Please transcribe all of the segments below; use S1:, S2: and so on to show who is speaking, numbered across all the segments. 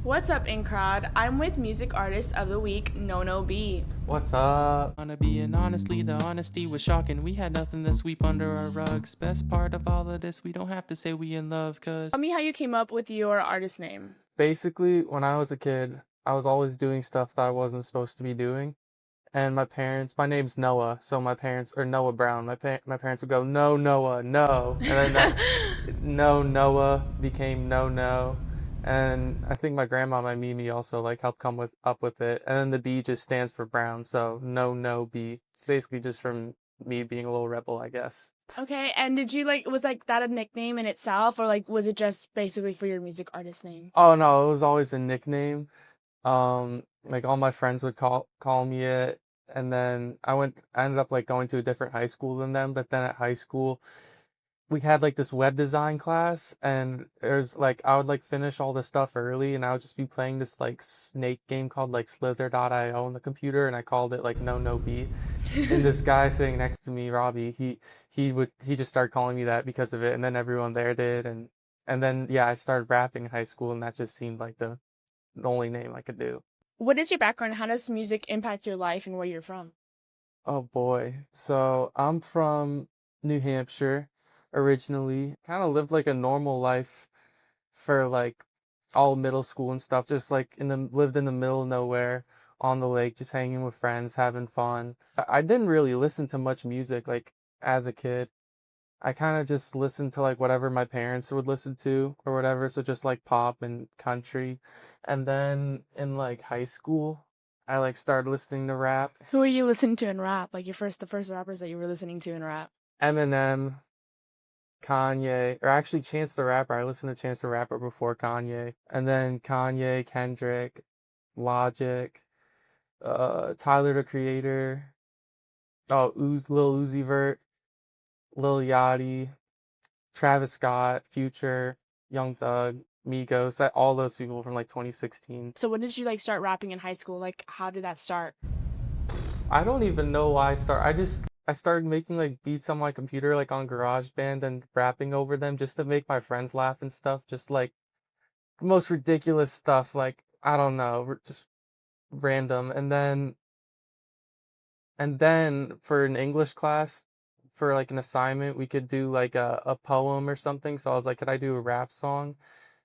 S1: What's up, in crowd? I'm with music artist of the week, Nono B.
S2: What's up?
S3: Wanna be, and honestly, the honesty was shocking. We had nothing to sweep under our rugs. Best part of all of this, we don't have to say we in love, cause
S1: Tell me how you came up with your artist name.
S2: Basically, when I was a kid, I was always doing stuff that I wasn't supposed to be doing. And my name's Noah, so or Noah Brown, my parents would go, no, Noah, no. And then that, no, Noah became no, no. And I think my grandma, my Mimi, also like helped up with it. And then the B just stands for Brown, so no, no, B. It's basically just from me being a little rebel, I guess.
S1: Okay, and did you was that a nickname in itself, or was it just basically for your music artist name?
S2: Oh no, it was always a nickname. Like all my friends would call me it, and then I ended up like going to a different high school than them, but then at high school we had like this web design class, and there's like I would like finish all the stuff early, and I would just be playing this like snake game called like Slither.io on the computer, and I called it like No B. And this guy sitting next to me, Robbie, he just started calling me that because of it, and then everyone there did, and then yeah, I started rapping in high school, and that just seemed like the only name I could do.
S1: What is your background? How does music impact your life and where you're from?
S2: Oh boy. So I'm from New Hampshire originally. Kind of lived like a normal life for like all middle school and stuff. Just like lived in the middle of nowhere on the lake, just hanging with friends, having fun. I didn't really listen to much music like as a kid. I kind of just listened to like whatever my parents would listen to or whatever. So just like pop and country. And then in like high school, I like started listening to rap.
S1: Who are you listening to in rap? Like the first rappers that you were listening to in rap?
S2: Eminem, Kanye, or actually Chance the Rapper. I listened to Chance the Rapper before Kanye. And then Kanye, Kendrick, Logic, Tyler the Creator, Lil Uzi Vert, Lil Yachty, Travis Scott, Future, Young Thug, Migos, all those people from like 2016.
S1: So when did you start rapping in high school? Like, how did that start?
S2: I don't even know why I started making like beats on my computer like on GarageBand and rapping over them just to make my friends laugh and stuff, just like the most ridiculous stuff, like I don't know, just random. And then for an English class, for like an assignment, we could do like a poem or something. So I was like, could I do a rap song?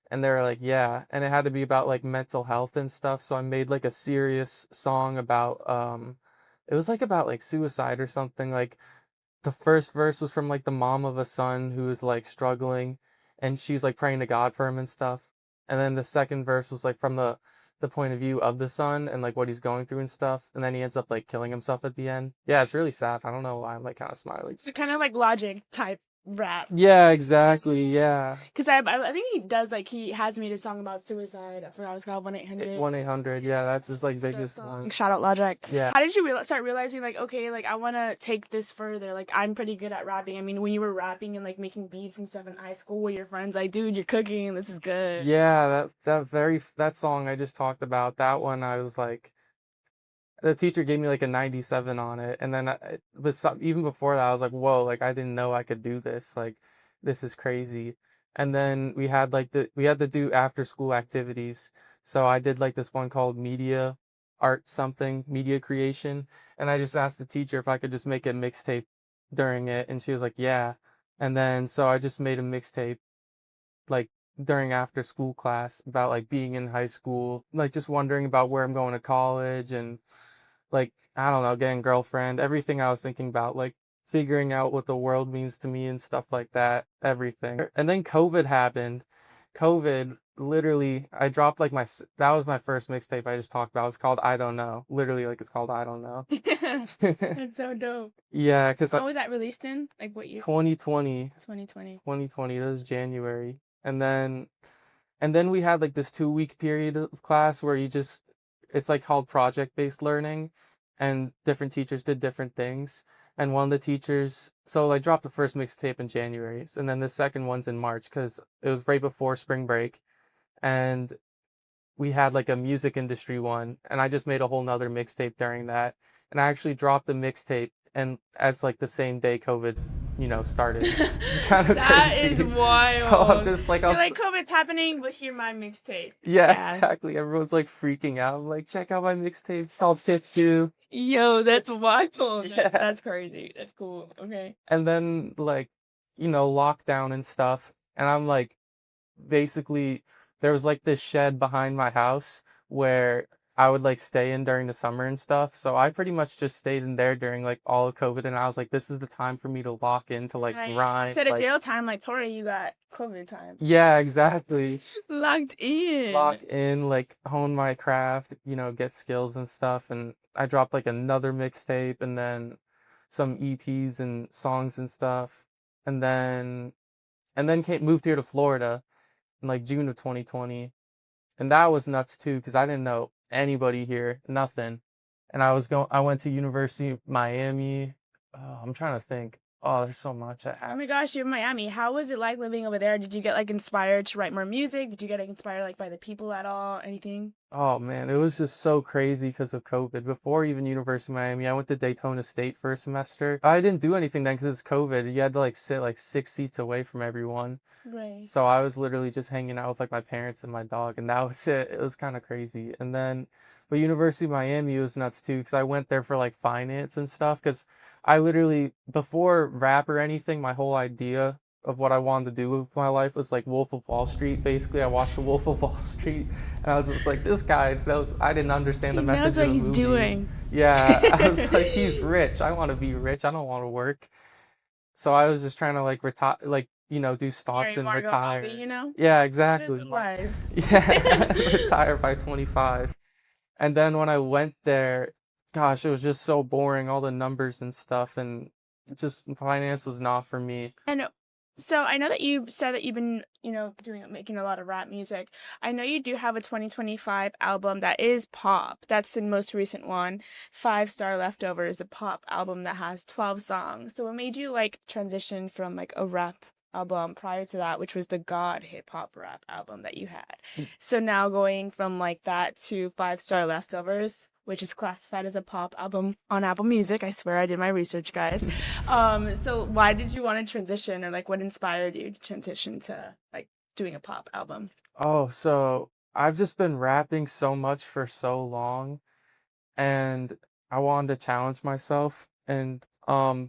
S2: And they were like, yeah. And it had to be about like mental health and stuff. So I made like a serious song about it was like about like suicide or something. Like the first verse was from like the mom of a son who was like struggling, and she's like praying to God for him and stuff. And then the second verse was like from the point of view of the son and like what he's going through and stuff. And then he ends up like killing himself at the end. Yeah, it's really sad. I don't know why I'm like kind of smiling.
S1: So kind of like Logic type rap.
S2: Yeah, exactly. Yeah.
S1: Because I think he does, he has made a song about suicide. I forgot what it's called, 1-800.
S2: 1-800. Yeah, that's his like
S1: It's dope
S2: biggest
S1: song.
S2: one.
S1: Shout out Logic.
S2: Yeah.
S1: How did you start realizing, okay, I want to take this further? Like, I'm pretty good at rapping. I mean, when you were rapping and, making beats and stuff in high school with your friends, like, dude, you're cooking. This is good.
S2: Yeah, that song I just talked about, that one I was like, the teacher gave me like a 97 on it, and then even before that I was like, whoa, like I didn't know I could do this, like this is crazy. And then we had to do after school activities, so I did like this one called media art something media creation, and I just asked the teacher if I could just make a mixtape during it, and she was like, yeah. And then so I just made a mixtape like during after school class about like being in high school, like just wondering about where I'm going to college, and like I don't know, getting girlfriend, everything I was thinking about, like figuring out what the world means to me and stuff like that, everything. And then COVID happened. COVID, literally, I dropped like that was my first mixtape I just talked about. It's called I Don't Know. Literally, like it's called I Don't Know.
S1: That's so dope.
S2: Yeah, because
S1: What was that released in? Like, what year?
S2: 2020,
S1: 2020.
S2: 2020, that was January. And then we had like this 2 week period of class where it's like called project based learning, and different teachers did different things. And one of the teachers, so I dropped the first mixtape in January, and then the second one's in March because it was right before spring break. And we had like a music industry one, and I just made a whole nother mixtape during that. And I actually dropped the mixtape and as like the same day COVID, started. Kind of
S1: That is
S2: crazy.
S1: wild.
S2: So I'm just like,
S1: You're like, COVID's happening, but hear my mixtape.
S2: yeah,
S1: Yeah.
S2: exactly. Everyone's like freaking out. I'm like, check out my mixtape. It's called Fitsu.
S1: Yo, that's wild.
S2: Yeah.
S1: That's crazy. That's cool. Okay.
S2: And then like, lockdown and stuff. And I'm like, basically, there was like this shed behind my house where I would like stay in during the summer and stuff. So I pretty much just stayed in there during like all of COVID, and I was like, this is the time for me to lock into like
S1: Right.
S2: grind.
S1: Instead of
S2: Like,
S1: jail time, like Tori, you got COVID time.
S2: yeah, exactly.
S1: Locked in.
S2: Lock in, like hone my craft, get skills and stuff. And I dropped like another mixtape and then some EPs and songs and stuff. And then moved here to Florida in like June of 2020. And that was nuts too, because I didn't know anybody here, nothing. And I went to University of Miami. Oh, I'm trying to think. Oh, there's so much I
S1: Oh
S2: have.
S1: my gosh, you're in Miami. How was it like living over there? Did you get like inspired to write more music? Did you get like, inspired like by the people at all? Anything?
S2: Oh man, it was just so crazy because of COVID. Before even University of Miami, I went to Daytona State for a semester. I didn't do anything then because it's COVID. You had to like sit like 6 seats away from everyone.
S1: Right.
S2: So I was literally just hanging out with like my parents and my dog, and that was it. It was kind of crazy. And then, but University of Miami was nuts too, because I went there for like finance and stuff. Because I literally, before rap or anything, my whole idea of what I wanted to do with my life was like Wolf of Wall Street. Basically, I watched the Wolf of Wall Street, and I was just like, this guy knows. I didn't understand the
S1: He
S2: message
S1: knows
S2: of
S1: what
S2: the
S1: he's
S2: movie.
S1: doing.
S2: Yeah, I was like, he's rich. I want to be rich. I don't want to work. So I was just trying to like retire, like do stocks
S1: Mary
S2: and
S1: Margot
S2: retire.
S1: Robbie, you know?
S2: Yeah,
S1: What is
S2: exactly.
S1: life?
S2: Yeah, retire by 25. And then when I went there, gosh, it was just so boring, all the numbers and stuff, and just finance was not for me.
S1: And so I know that you said that you've been, making a lot of rap music. I know you do have a 2025 album that is pop. That's the most recent one. 5 Star Leftovers, the pop album that has 12 songs. So what made you like transition from like a rap album prior to that, which was the God hip hop rap album that you had? So now going from like that to 5 Star Leftovers, which is classified as a pop album on Apple Music. I swear I did my research, guys. So why did you want to transition, or like what inspired you to transition to like doing a pop album?
S2: Oh, so I've just been rapping so much for so long, and I wanted to challenge myself. And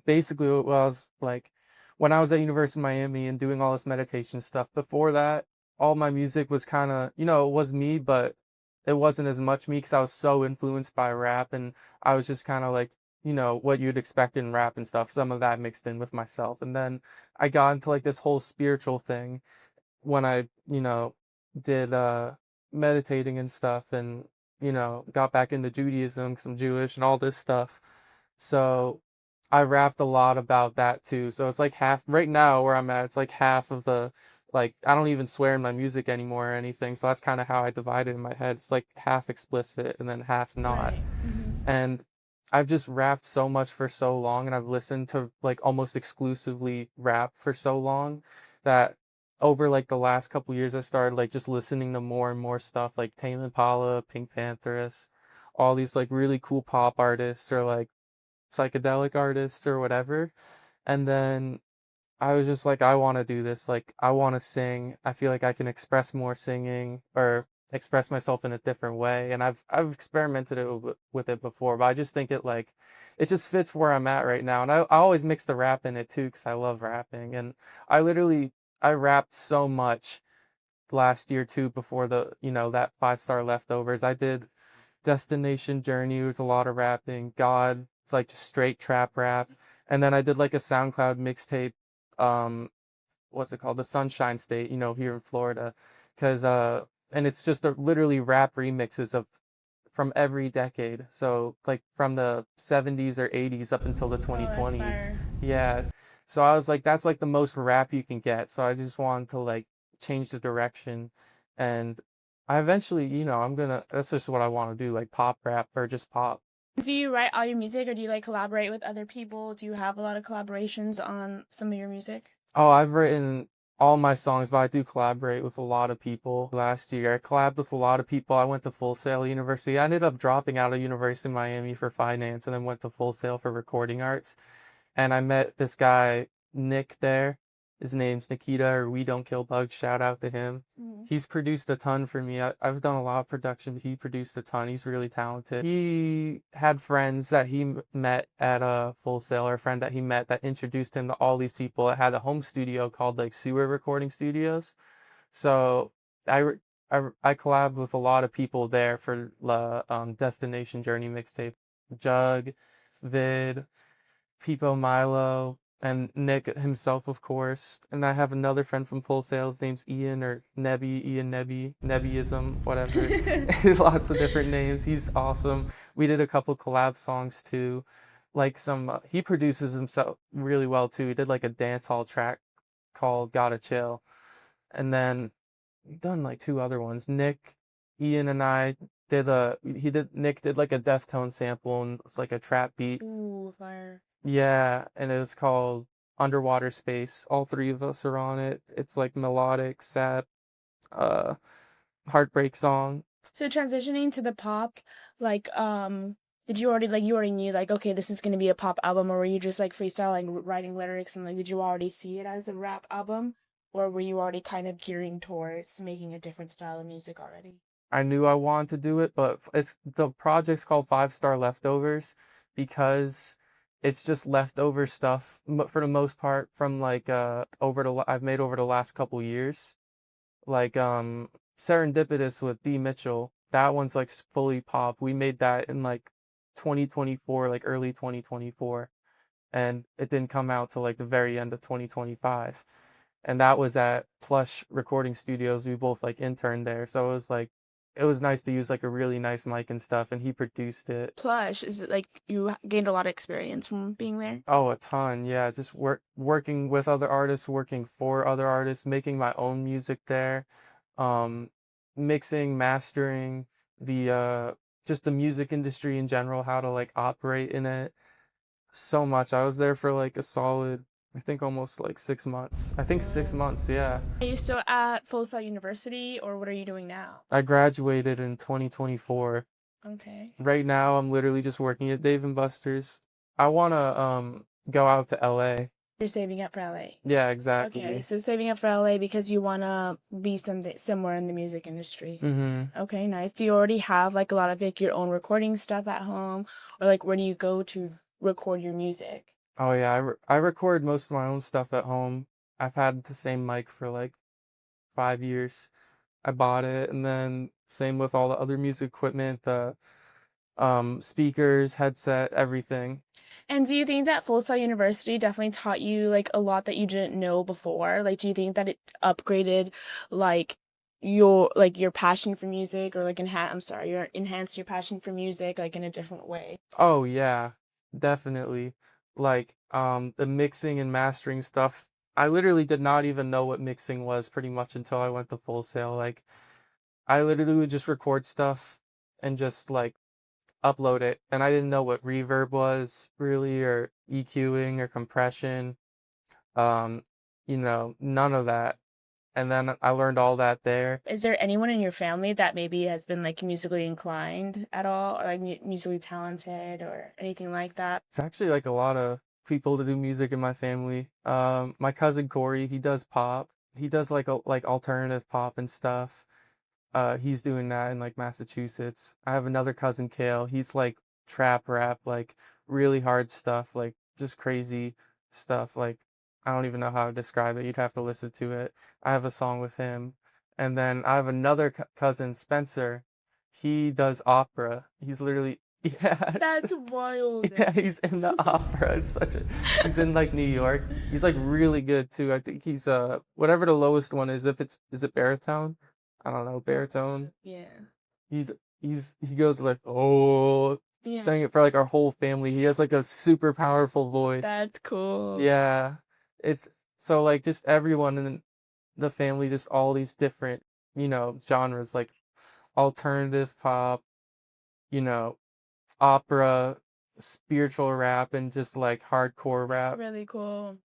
S2: basically it was like when I was at University of Miami and doing all this meditation stuff. Before that, all my music was kind of, it was me, but it wasn't as much me because I was so influenced by rap, and I was just kind of like, what you'd expect in rap and stuff, some of that mixed in with myself. And then I got into like this whole spiritual thing when I, did meditating and stuff, and got back into Judaism 'cause I'm Jewish and all this stuff. So I rapped a lot about that too. So it's like half right now where I'm at, it's like half of the like I don't even swear in my music anymore or anything. So that's kind of how I divide it in my head. It's like half explicit and then half not.
S1: Right.
S2: And I've just rapped so much for so long, and I've listened to like almost exclusively rap for so long that over like the last couple years I started like just listening to more and more stuff like Tame Impala, Pink Panthers, all these like really cool pop artists or like psychedelic artists or whatever. And then I was just like, I want to do this. Like, I want to sing. I feel like I can express more singing or express myself in a different way. And I've experimented with it before, but I just think it just fits where I'm at right now. And I always mix the rap in it too, because I love rapping. And I rapped so much last year too before that 5 Star Leftovers. I did Destination Journey, it was a lot of rapping. God, like just straight trap rap. And then I did like a SoundCloud mixtape, um, what's it called? The Sunshine State, here in Florida. Cause and it's just literally rap remixes of from every decade. So like from the 70s or 80s up until the
S1: Oh, that's
S2: 2020s.
S1: fire.
S2: Yeah. So I was like, that's like the most rap you can get. So I just wanted to like change the direction. And I eventually, that's just what I want to do, like pop rap or just pop.
S1: Do you write all your music, or do you like collaborate with other people? Do you have a lot of collaborations on some of your music?
S2: Oh, I've written all my songs, but I do collaborate with a lot of people. Last year, I collabed with a lot of people. I went to Full Sail University. I ended up dropping out of University of Miami for finance and then went to Full Sail for recording arts. And I met this guy, Nick, there. His name's Nikita, or We Don't Kill Bugs. Shout out to him.
S1: Mhm.
S2: He's produced a ton for me. I've done a lot of production, but he produced a ton. He's really talented. He had friends that he met at a Full Sail, or a friend that he met that introduced him to all these people. It had a home studio called like Sewer Recording Studios. So I re- I collabed with a lot of people there for the Destination Journey mixtape. Jug, Vid, Peepo Milo, and Nick himself, of course. And I have another friend from Full Sail. His name's Ian or Nebby, Ian Nebby, Nebbyism, whatever. Lots of different names. He's awesome. We did a couple collab songs too. Like he produces himself really well too. He did like a dance hall track called Gotta Chill. And then we've done like two other ones. Ian and I Nick did like a Deftone sample and it's like a trap beat.
S1: Ooh, fire.
S2: Yeah, and it was called Underwater Space. All three of us are on it. It's like melodic, sad, uh, heartbreak song.
S1: So transitioning to the pop, like, did you already like you already knew like okay this is gonna be a pop album, or were you just like freestyling, writing lyrics, and like did you already see it as a rap album, or were you already kind of gearing towards making a different style of music already?
S2: I knew I wanted to do it, but the project's called Five Star Leftovers because it's just leftover stuff for the most part from like I've made over the last couple years. Like Serendipitous with D Mitchell. That one's like fully pop. We made that in like 2024, like early 2024, and it didn't come out till like the very end of 2025. And that was at Plush Recording Studios. We both like interned there, so it was nice to use like a really nice mic and stuff, and he produced it.
S1: Plush, is it like you gained a lot of experience from being there?
S2: Oh, a ton. Yeah, just working with other artists, working for other artists, making my own music there, um, mixing, mastering, the just the music industry in general, how to like operate in it. So much. I was there for like a solid, I think almost like 6 months. I think 6 months, yeah.
S1: Are you still at Full Sail University, or what are you doing now?
S2: I graduated in 2024.
S1: Okay.
S2: Right now, I'm literally just working at Dave and Buster's. I wanna go out to LA.
S1: You're saving up for LA.
S2: Yeah,
S1: Okay,
S2: exactly.
S1: so saving up for LA because you wanna be somewhere in the music industry.
S2: Mm-hmm.
S1: Okay, nice. Do you already have like a lot of like your own recording stuff at home, or like where do you go to record your music?
S2: Oh yeah, I record most of my own stuff at home. I've had the same mic for like 5 years. I bought it, and then same with all the other music equipment, the speakers, headset, everything.
S1: And do you think that Full Sail University definitely taught you like a lot that you didn't know before? Like, do you think that it upgraded like your passion for music, or like enhanced your passion for music like in a different way?
S2: Oh yeah, definitely. Like the mixing and mastering stuff. I literally did not even know what mixing was pretty much until I went to Full Sail. Like I literally would just record stuff and just like upload it, and I didn't know what reverb was really, or EQing or compression. Um, none of that. And then I learned all that there.
S1: Is there anyone in your family that maybe has been like musically inclined at all, or like musically talented, or anything like that?
S2: It's actually like a lot of people to do music in my family. My cousin Corey, he does pop. He does like alternative pop and stuff. He's doing that in like Massachusetts. I have another cousin Kale. He's like trap rap, like really hard stuff, like just crazy stuff. Like I don't even know how to describe it. You'd have to listen to it. I have a song with him. And then I have another cousin, Spencer. He does opera. He's literally yeah,
S1: That's wild.
S2: yeah, he's in the opera. He's in like New York. He's like really good too. I think he's whatever the lowest one is, if is it baritone? I don't know, baritone.
S1: Yeah.
S2: He he goes like, oh,
S1: Yeah.
S2: sang it for like our whole family. He has like a super powerful voice.
S1: That's cool.
S2: Yeah. It's so like just everyone in the family, just all these different, genres, like alternative pop, you know, opera, spiritual rap, and just like hardcore rap.
S1: Really cool.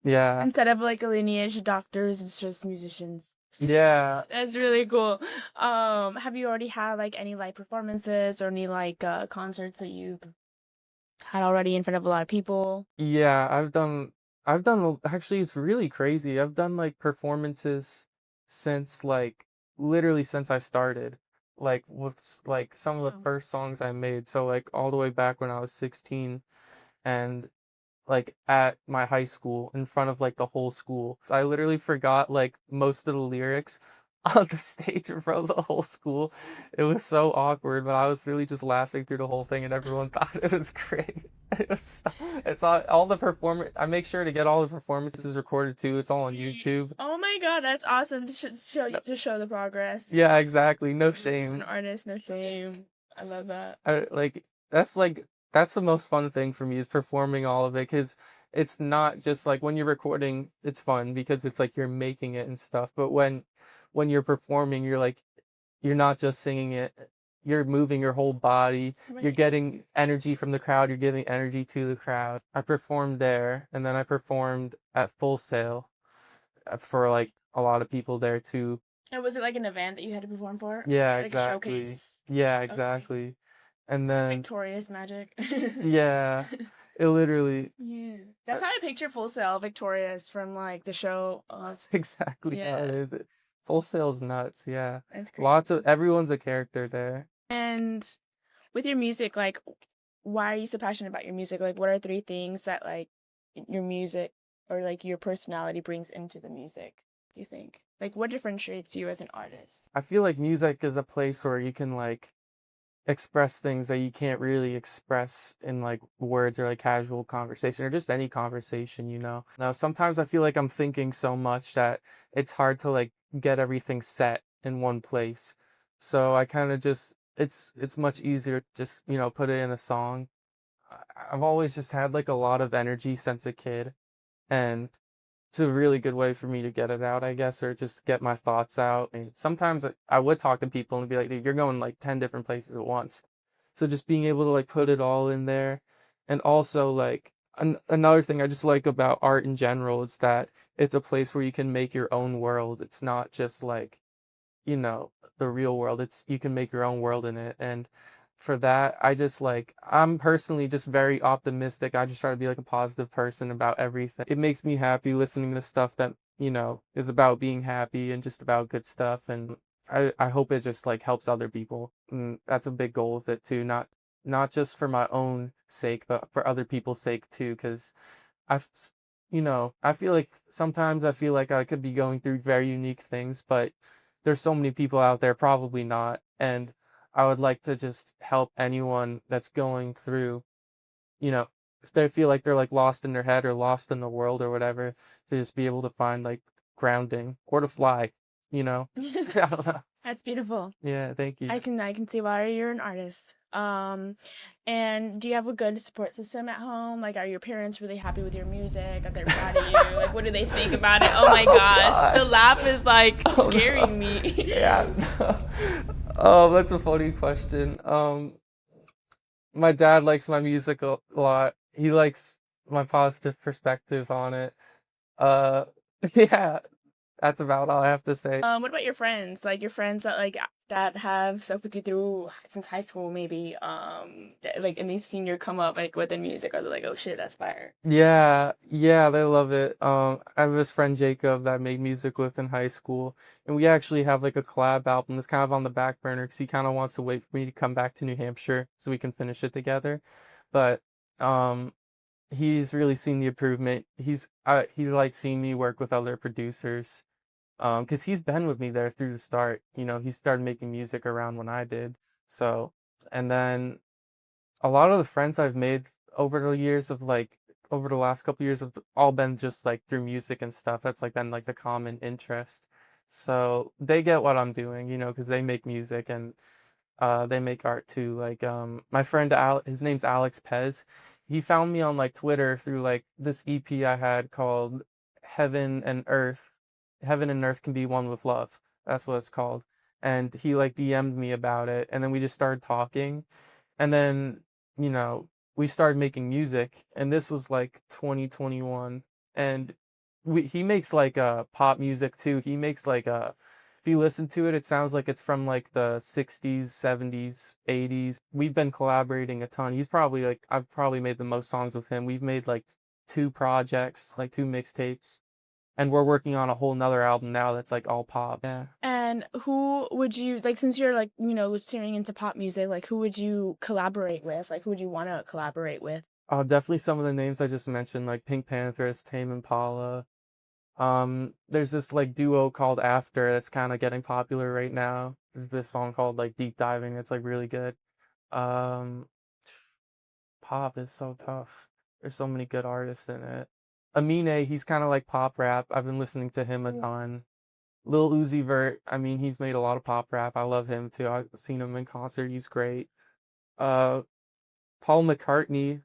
S2: Yeah.
S1: Instead of like a lineage of doctors, it's just musicians.
S2: Yeah.
S1: That's really cool. Have you already had like any live performances or any like concerts that you've had already in front of a lot of people?
S2: Yeah, I've done actually it's really crazy. I've done like performances since like literally since I started. Like with like some of the
S1: Wow.
S2: first songs I made. So like all the way back when I was 16 and like at my high school in front of like the whole school. I literally forgot like most of the lyrics on the stage in front of the whole school. It was so awkward, but I was really just laughing through the whole thing and everyone thought it was great. It was it's all the performance. I make sure to get all the performances recorded too. It's all on YouTube.
S1: Oh my God, that's awesome
S2: No-
S1: to show the progress.
S2: Yeah, exactly. No
S1: As an
S2: shame.
S1: artist, no shame. I love that.
S2: Like that's the most fun thing for me is performing all of it because it's not just like when you're recording, it's fun because it's like you're making it and stuff. But when you're performing, you're like you're not just singing it, you're moving your whole body, you're
S1: Right.
S2: getting energy from the crowd, you're giving energy to the crowd. I performed there, and then I performed at Full Sail for like a lot of people there too.
S1: And was it like an event that you had to perform for?
S2: Yeah,
S1: Like a
S2: exactly.
S1: showcase?
S2: Yeah,
S1: Okay.
S2: exactly. And
S1: Some
S2: then
S1: Victorious magic.
S2: yeah, it literally
S1: Yeah. That's
S2: uh,
S1: how I picture Full Sail Victorious from like the show.
S2: that's exactly how it
S1: Yeah,
S2: is. Full Sail's nuts, yeah.
S1: that's
S2: Lots
S1: crazy.
S2: of everyone's a character there.
S1: And with your music, like, why are you so passionate about your music? Like, what are three things that like your music or like your personality brings into the music, you think? Like, what differentiates you as an artist?
S2: I feel like music is a place where you can like express things that you can't really express in like words or like casual conversation or just any conversation, you know. Now, sometimes I feel like I'm thinking so much that it's hard to like get everything set in one place. So I kind of just it's much easier to just, you know, put it in a song. I've always just had like a lot of energy since a kid, and it's a really good way for me to get it out, I guess, or just get my thoughts out. And sometimes I would talk to people and be like, dude, you're going like 10 different places at once. So just being able to like put it all in there. And also like another thing I just like about art in general is that it's a place where you can make your own world. It's not just like, you know, the real world. It's you can make your own world in it. And for that, I just like I'm personally just very optimistic. I just try to be like a positive person about everything. It makes me happy listening to stuff that, you know, is about being happy and just about good stuff. And I hope it just like helps other people. And that's a big goal with it too. Not just for my own sake, but for other people's sake too. Because I've, you know, I feel like sometimes I feel like I could be going through very unique things, but there's so many people out there, probably not. And I would like to just help anyone that's going through, you know, if they feel like they're like lost in their head or lost in the world or whatever, to just be able to find like grounding or to fly, you know? I don't know.
S1: That's beautiful.
S2: Yeah, thank you.
S1: I can see why you're an artist. And do you have a good support system at home? Like, are your parents really happy with your music? Are they proud of you? Like, what do they think about it? Oh my
S2: Oh
S1: gosh, the
S2: God.
S1: laugh is like
S2: Oh
S1: scaring
S2: no.
S1: me.
S2: Yeah. No. Oh, that's a funny question. My dad likes my music a lot. He likes my positive perspective on it. Uh, yeah, that's about all I have to say.
S1: What about your friends? Like your friends that that have stuck with you through since high school, maybe. Like, and they've seen your come up like with the music, or they're like, "Oh shit, that's fire."
S2: Yeah, yeah, they love it. I have this friend Jacob that I made music with in high school, and we actually have like a collab album that's kind of on the back burner because he kind of wants to wait for me to come back to New Hampshire so we can finish it together. But um, he's really seen the improvement. He likes seeing me work with other producers. Because he's been with me there through the start. You know, he started making music around when I did. So, and then a lot of the friends I've made over the years of like over the last couple years have all been just like through music and stuff. That's like been like the common interest. So they get what I'm doing, you know, because they make music and they make art too. Like my friend his name's Alex Pez. He found me on like Twitter through like this EP I had called Heaven and Earth. Heaven and Earth can be one with love. That's what it's called. And he like DM'd me about it, and then we just started talking, and then you know we started making music, and this was like 2021, and he makes like pop music too. He makes like if you listen to it, it sounds like it's from like the 60s, 70s, 80s. We've been collaborating a ton. He's probably like I've probably made the most songs with him. We've made like two projects, like two mixtapes, and we're working on a whole nother album now that's like all pop. Yeah.
S1: And who would you like, since you're like, steering into pop music, like who would you collaborate with? Like who would you want to collaborate with?
S2: Definitely some of the names I just mentioned, like Pink Panthers, Tame Impala. There's this like duo called After that's kind of getting popular right now. There's this song called like Deep Diving. It's like really good. Um, Pop is so tough. There's so many good artists in it. Amine, he's kind of like pop rap. I've been listening to him a ton. Lil Uzi Vert, I mean, he's made a lot of pop rap. I love him too. I've seen him in concert. He's great. Uh, Paul McCartney,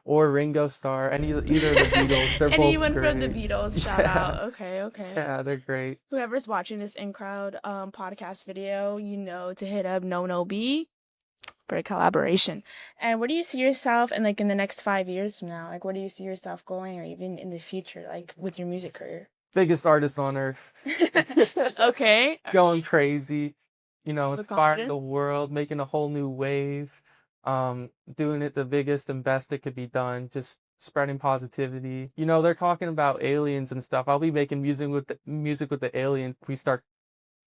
S2: or Ringo Starr, either of the Beatles. They're both
S1: Anyone from the
S2: great.
S1: Beatles, shout
S2: Yeah,
S1: out. Okay, okay.
S2: yeah, they're great.
S1: Whoever's watching this in crowd podcast video, to hit up Nono B for a collaboration. And where do you see yourself in like in the next 5 years from now? Like where do you see yourself going, or even in the future, like with your music career?
S2: Biggest artist on earth.
S1: Okay.
S2: Going crazy,
S1: The
S2: inspiring the
S1: confidence.
S2: world, making a whole new wave, doing it the biggest and best it could be done, just spreading positivity. They're talking about aliens and stuff. I'll be making music with the aliens. If we start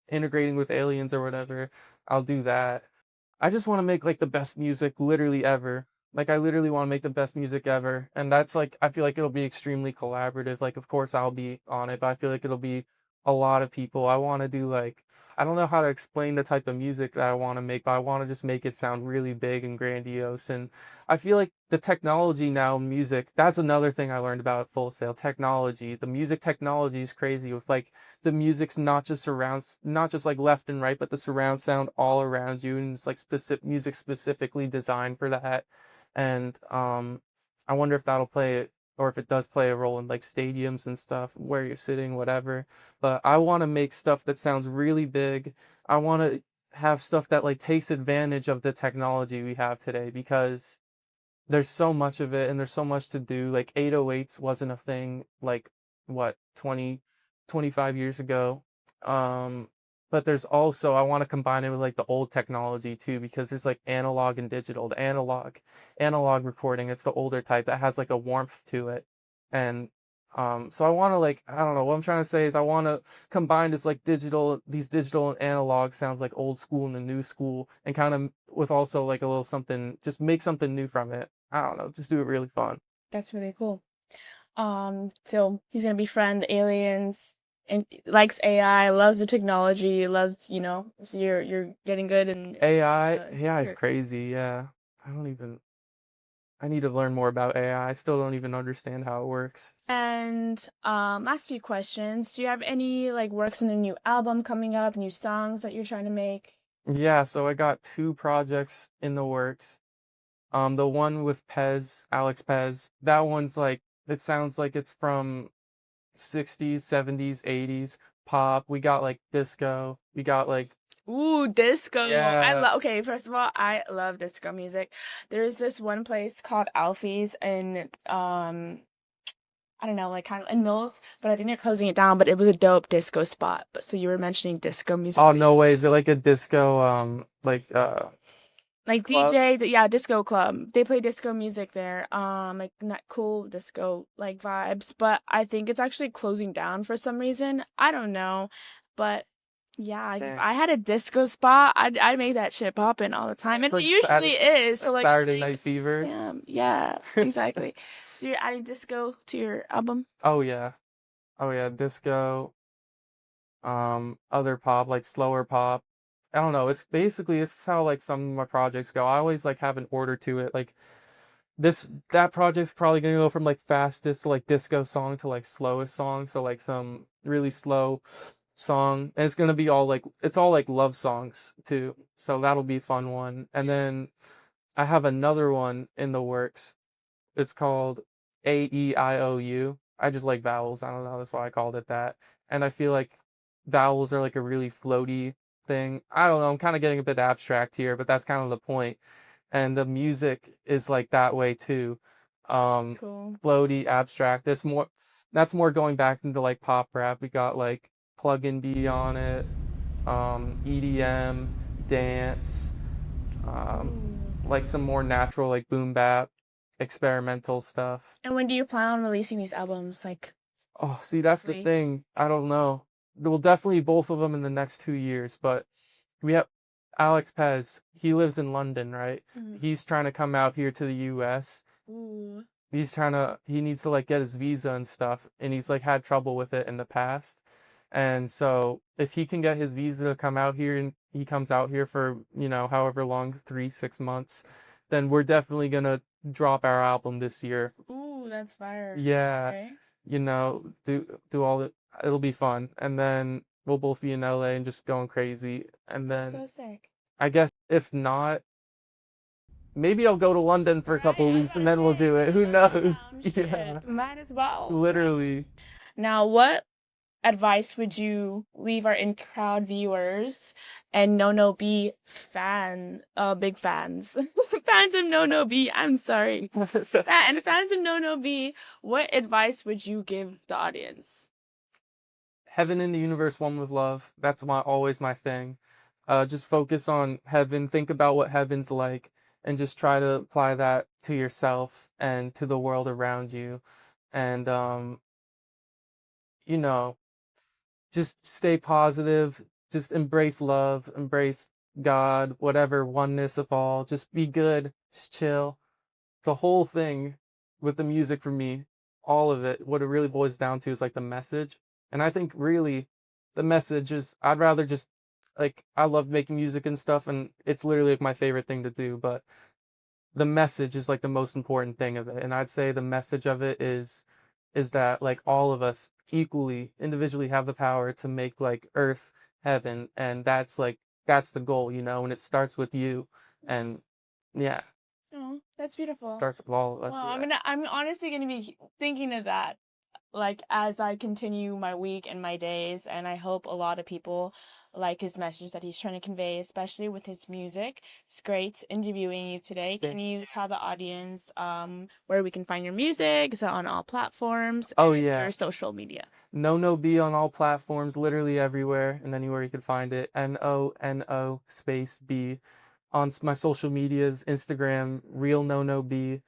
S2: integrating with aliens or whatever, I'll do that. I just want to make like the best music literally ever. Like I literally want to make the best music ever. And that's like I feel like it'll be extremely collaborative. Like of course I'll be on it, but I feel like it'll be a lot of people. I want to do like I don't know how to explain the type of music that I want to make, but I want to just make it sound really big and grandiose. And I feel like the technology now, music, that's another thing I learned about Full Sail. Technology. The music technology is crazy with like the music's not just like left and right, but the surround sound all around you, and it's like specific music specifically designed for that. And I wonder if that'll play or if it does play a role in like stadiums and stuff where you're sitting, whatever. But I want to make stuff that sounds really big. I want to have stuff that like takes advantage of the technology we have today because there's so much of it and there's so much to do. Like 808s wasn't a thing like what 25 years ago. Um, but there's also I want to combine it with like the old technology too because there's like analog and digital. The analog recording, it's the older type that has like a warmth to it. And so I want to like I don't know what I'm trying to say is I want to combine these digital and analog sounds like old school and the new school and kind of with also like a little something just make something new from it. I don't know, just do it really fun.
S1: That's really cool. So he's gonna befriend the aliens and likes AI, loves the technology, loves, so you're getting good and
S2: AI is
S1: you're
S2: crazy. Yeah. I need to learn more about AI. I still don't even understand how it works.
S1: and last few questions. Do you have any like works in a new album coming up, new songs that you're trying to make?
S2: Yeah, so I got two projects in the works. The one with Alex Pez, that one's like it sounds like it's from 60s, 70s, 80s pop. We got like disco. We got like
S1: Ooh, disco.
S2: yeah.
S1: Okay, first of all, I love disco music. There's this one place called Alfie's in I don't know, like kind of in Mills, but I think they're closing it down, but it was a dope disco spot. But so you were mentioning disco music.
S2: Oh no way, is it like a disco
S1: Like
S2: club?
S1: DJ, yeah, disco club. They play disco music there. Like not cool disco like vibes, but I think it's actually closing down for some reason. I don't know, but yeah, like if
S2: Dang.
S1: I had a disco spot, I'd make that shit poppin' all the time, and it
S2: Like
S1: usually is. So like,
S2: Saturday Night Fever.
S1: damn, yeah, exactly. So you're adding disco to your album?
S2: Oh yeah. Oh yeah, disco, other pop, like slower pop. I don't know. This is how like some of my projects go. I always like have an order to it. Like that project's probably gonna go from like fastest to like disco song to like slowest song. So like some really slow song. And it's gonna be it's all like love songs too. So that'll be a fun one. And then I have another one in the works. It's called AEIOU. I just like vowels. I don't know. That's why I called it that. And I feel like vowels are like a really floaty thing. I don't know. I'm kind of getting a bit abstract here, but that's kind of the point. And the music is like that way too.
S1: Cool.
S2: Floaty, abstract. that's more going back into like pop rap. We got like plug-in B on it, EDM, dance, like some more natural like boom bap, experimental stuff.
S1: And when do you plan on releasing these albums? Like,
S2: Oh, see, that's the
S1: roughly?
S2: thing. I don't know. Well, definitely both of them in the next 2 years, but we have Alex Pez. He lives in London, right? He's trying to come out here to the US.
S1: Ooh.
S2: He needs to like get his visa and stuff, and he's like had trouble with it in the past. And so if he can get his visa to come out here and he comes out here for, however long, 3, 6 months, then we're definitely gonna drop our album this year.
S1: Ooh, that's fire.
S2: Yeah,
S1: Okay.
S2: do all the, it'll be fun. And then we'll both be in LA and just going crazy. And
S1: That's
S2: then
S1: so sick.
S2: I guess if not, maybe I'll go to London for a couple of
S1: Right, I was
S2: weeks and
S1: about to
S2: then we'll
S1: say,
S2: do
S1: it's
S2: it. Who
S1: London
S2: knows?
S1: town.
S2: Yeah,
S1: Shit, might as well.
S2: literally.
S1: Now, what advice would you leave our in-crowd viewers and Nono B big fans, fans of Nono B? I'm sorry, and fans of Nono B. What advice would you give the audience?
S2: Heaven and the universe, one with love. That's always my thing. Just focus on heaven. Think about what heaven's like, and just try to apply that to yourself and to the world around you. And you know, just stay positive. Just embrace love. Embrace God. Whatever oneness of all. Just be good. Just chill. The whole thing with the music for me, all of it, what it really boils down to is like the message. And I think really the message is I'd rather just like I love making music and stuff and it's literally like my favorite thing to do, but the message is like the most important thing of it. And I'd say the message of it is that like all of us equally individually have the power to make like earth heaven and that's the goal, and it starts with you and yeah.
S1: Oh, that's beautiful.
S2: Starts with all of us.
S1: Well,
S2: Yeah.
S1: I'm honestly gonna be thinking of that, like as I continue my week and my days, and I hope a lot of people like his message that he's trying to convey, especially with his music. It's great interviewing you today. Can you tell the audience where we can find your music? Is it on all platforms?
S2: Oh
S1: and
S2: yeah.
S1: your social media?
S2: Nono B on all platforms, literally everywhere and anywhere you can find it. NONO space B on my social medias, Instagram, real Nono B.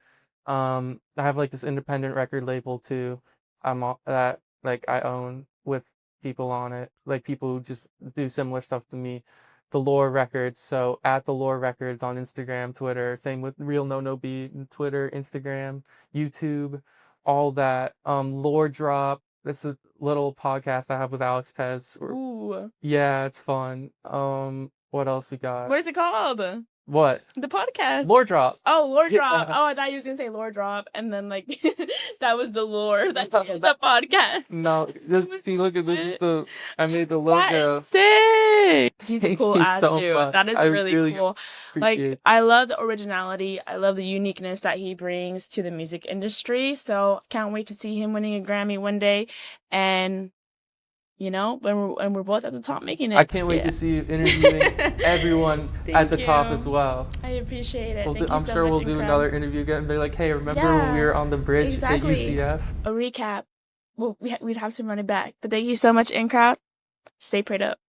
S2: I have like this independent record label too. That like I own with people on it, like people who just do similar stuff to me. The Lore Records, so at the Lore Records on Instagram, Twitter. Same with Real No No B, Twitter, Instagram, YouTube, all that. Lore Drop. This is a little podcast I have with Alex Pez.
S1: Ooh,
S2: Yeah, it's fun. What else we got?
S1: what is it called?
S2: What?
S1: The podcast.
S2: Lore Drop.
S1: Oh, lore
S2: Yeah.
S1: drop. Oh, I thought you was gonna say lore drop, and then like that was the lore. That's the podcast.
S2: No, see, look at this is I made the
S1: That
S2: logo.
S1: is sick. He's a cool
S2: He's
S1: ass
S2: so
S1: dude.
S2: fun.
S1: That is
S2: I
S1: really
S2: really
S1: cool.
S2: appreciate
S1: Like
S2: it.
S1: I love the originality. I love the uniqueness that he brings to the music industry. So can't wait to see him winning a Grammy one day, and when we're both at the top making it.
S2: I can't wait
S1: Yeah.
S2: to see you interviewing everyone at the top
S1: you.
S2: as well.
S1: I appreciate it. Thank you
S2: I'm
S1: so
S2: sure
S1: much,
S2: we'll do
S1: Incredible.
S2: another interview again and be like, hey, remember when we
S1: Yeah,
S2: were on the bridge
S1: exactly.
S2: at UCF?
S1: A recap. Well, we'd have to run it back. But thank you so much, in crowd. Stay prayed up.